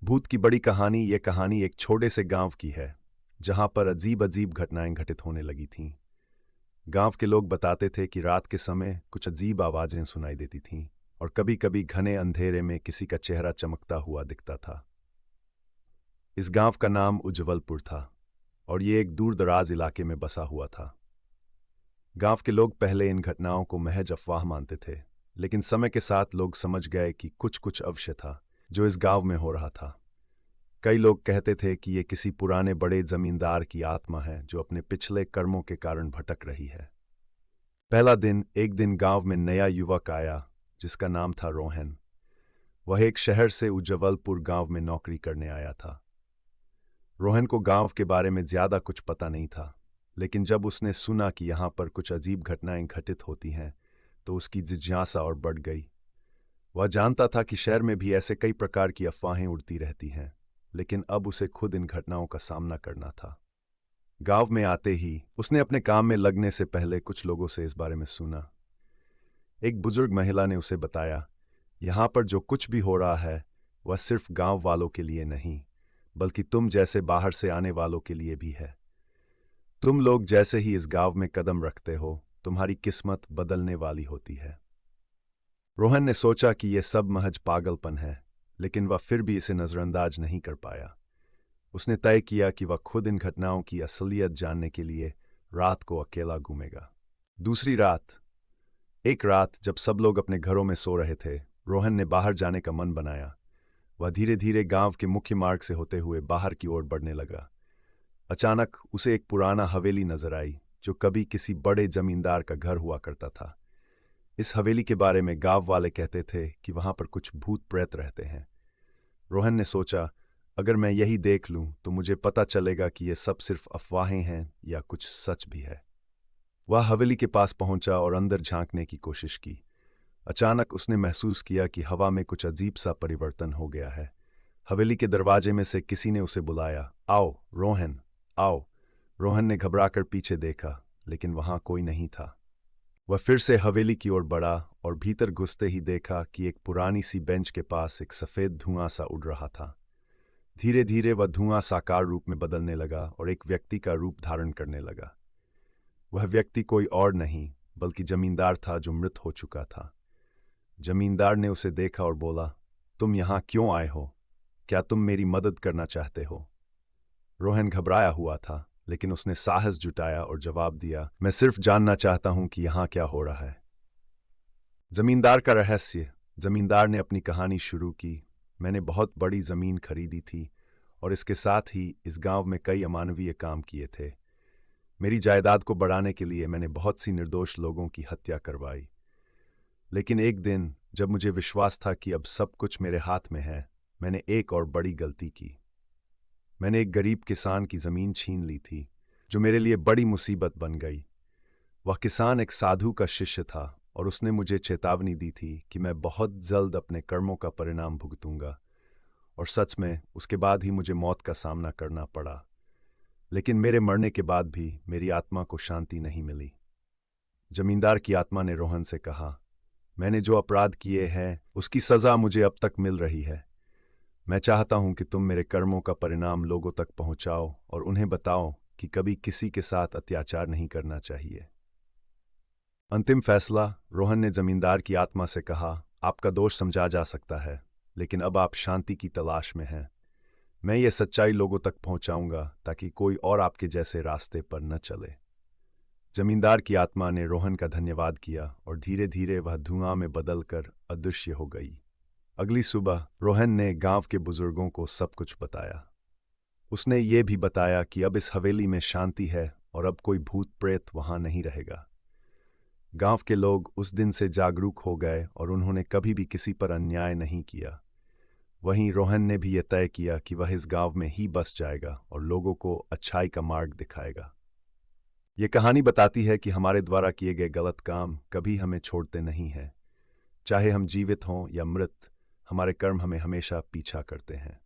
भूत की बड़ी कहानी। ये कहानी एक छोटे से गांव की है जहां पर अजीब अजीब घटनाएं घटित होने लगी थीं। गांव के लोग बताते थे कि रात के समय कुछ अजीब आवाजें सुनाई देती थीं और कभी-कभी घने अंधेरे में किसी का चेहरा चमकता हुआ दिखता था। इस गांव का नाम उज्जवलपुर था और ये एक दूर दराज इलाके में बसा हुआ था। गांव के लोग पहले इन घटनाओं को महज अफवाह मानते थे, लेकिन समय के साथ लोग समझ गए कि कुछ अवश्य था जो इस गांव में हो रहा था। कई लोग कहते थे कि ये किसी पुराने बड़े जमींदार की आत्मा है जो अपने पिछले कर्मों के कारण भटक रही है। पहला दिन, एक दिन गांव में नया युवक आया जिसका नाम था रोहन। वह एक शहर से उज्जवलपुर गांव में नौकरी करने आया था। रोहन को गांव के बारे में ज्यादा कुछ पता नहीं था, लेकिन जब उसने सुना कि यहाँ पर कुछ अजीब घटनाएं घटित होती हैं तो उसकी जिज्ञासा और बढ़ गई। वह जानता था कि शहर में भी ऐसे कई प्रकार की अफवाहें उड़ती रहती हैं, लेकिन अब उसे खुद इन घटनाओं का सामना करना था। गांव में आते ही उसने अपने काम में लगने से पहले कुछ लोगों से इस बारे में सुना। एक बुजुर्ग महिला ने उसे बताया, यहाँ पर जो कुछ भी हो रहा है वह सिर्फ गांव वालों के लिए नहीं, बल्कि तुम जैसे बाहर से आने वालों के लिए भी है। तुम लोग जैसे ही इस गांव में कदम रखते हो, तुम्हारी किस्मत बदलने वाली होती है। रोहन ने सोचा कि यह सब महज पागलपन है, लेकिन वह फिर भी इसे नजरअंदाज नहीं कर पाया। उसने तय किया कि वह खुद इन घटनाओं की असलियत जानने के लिए रात को अकेला घूमेगा। दूसरी रात, एक रात जब सब लोग अपने घरों में सो रहे थे, रोहन ने बाहर जाने का मन बनाया। वह धीरे धीरे गांव के मुख्य मार्ग से होते हुए बाहर की ओर बढ़ने लगा। अचानक उसे एक पुराना हवेली नजर आई जो कभी किसी बड़े जमींदार का घर हुआ करता था। इस हवेली के बारे में गांव वाले कहते थे कि वहां पर कुछ भूत प्रेत रहते हैं। रोहन ने सोचा, अगर मैं यही देख लूं तो मुझे पता चलेगा कि ये सब सिर्फ अफवाहें हैं या कुछ सच भी है। वह हवेली के पास पहुंचा और अंदर झांकने की कोशिश की। अचानक उसने महसूस किया कि हवा में कुछ अजीब सा परिवर्तन हो गया है। हवेली के दरवाजे में से किसी ने उसे बुलाया, आओ रोहन, आओ। रोहन ने घबराकर पीछे देखा, लेकिन वहां कोई नहीं था। वह फिर से हवेली की ओर बढ़ा और भीतर घुसते ही देखा कि एक पुरानी सी बेंच के पास एक सफेद धुआं सा उड़ रहा था। धीरे धीरे वह धुआं साकार रूप में बदलने लगा और एक व्यक्ति का रूप धारण करने लगा। वह व्यक्ति कोई और नहीं बल्कि जमींदार था जो मृत हो चुका था। जमींदार ने उसे देखा और बोला, तुम यहाँ क्यों आए हो? क्या तुम मेरी मदद करना चाहते हो? रोहन घबराया हुआ था, लेकिन उसने साहस जुटाया और जवाब दिया, मैं सिर्फ जानना चाहता हूं कि यहाँ क्या हो रहा है। जमींदार का रहस्य। जमींदार ने अपनी कहानी शुरू की। मैंने बहुत बड़ी जमीन खरीदी थी और इसके साथ ही इस गांव में कई अमानवीय काम किए थे। मेरी जायदाद को बढ़ाने के लिए मैंने बहुत सी निर्दोष लोगों की हत्या करवाई। लेकिन एक दिन जब मुझे विश्वास था कि अब सब कुछ मेरे हाथ में है, मैंने एक और बड़ी गलती की। मैंने एक गरीब किसान की जमीन छीन ली थी, जो मेरे लिए बड़ी मुसीबत बन गई। वह किसान एक साधु का शिष्य था और उसने मुझे चेतावनी दी थी कि मैं बहुत जल्द अपने कर्मों का परिणाम भुगतूंगा। और सच में उसके बाद ही मुझे मौत का सामना करना पड़ा। लेकिन मेरे मरने के बाद भी मेरी आत्मा को शांति नहीं मिली। जमींदार की आत्मा ने रोहन से कहा, मैंने जो अपराध किए हैं उसकी सजा मुझे अब तक मिल रही है। मैं चाहता हूं कि तुम मेरे कर्मों का परिणाम लोगों तक पहुंचाओ और उन्हें बताओ कि कभी किसी के साथ अत्याचार नहीं करना चाहिए। अंतिम फैसला। रोहन ने जमींदार की आत्मा से कहा, आपका दोष समझा जा सकता है, लेकिन अब आप शांति की तलाश में हैं। मैं ये सच्चाई लोगों तक पहुंचाऊंगा ताकि कोई और आपके जैसे रास्ते पर न चले। जमींदार की आत्मा ने रोहन का धन्यवाद किया और धीरे धीरे वह धुआं में बदलकर अदृश्य हो गई। अगली सुबह रोहन ने गांव के बुजुर्गों को सब कुछ बताया। उसने ये भी बताया कि अब इस हवेली में शांति है और अब कोई भूत प्रेत वहां नहीं रहेगा। गांव के लोग उस दिन से जागरूक हो गए और उन्होंने कभी भी किसी पर अन्याय नहीं किया। वहीं रोहन ने भी यह तय किया कि वह इस गांव में ही बस जाएगा और लोगों को अच्छाई का मार्ग दिखाएगा। ये कहानी बताती है कि हमारे द्वारा किए गए गलत काम कभी हमें छोड़ते नहीं हैं। चाहे हम जीवित हों या मृत, हमारे कर्म हमें हमेशा पीछा करते हैं।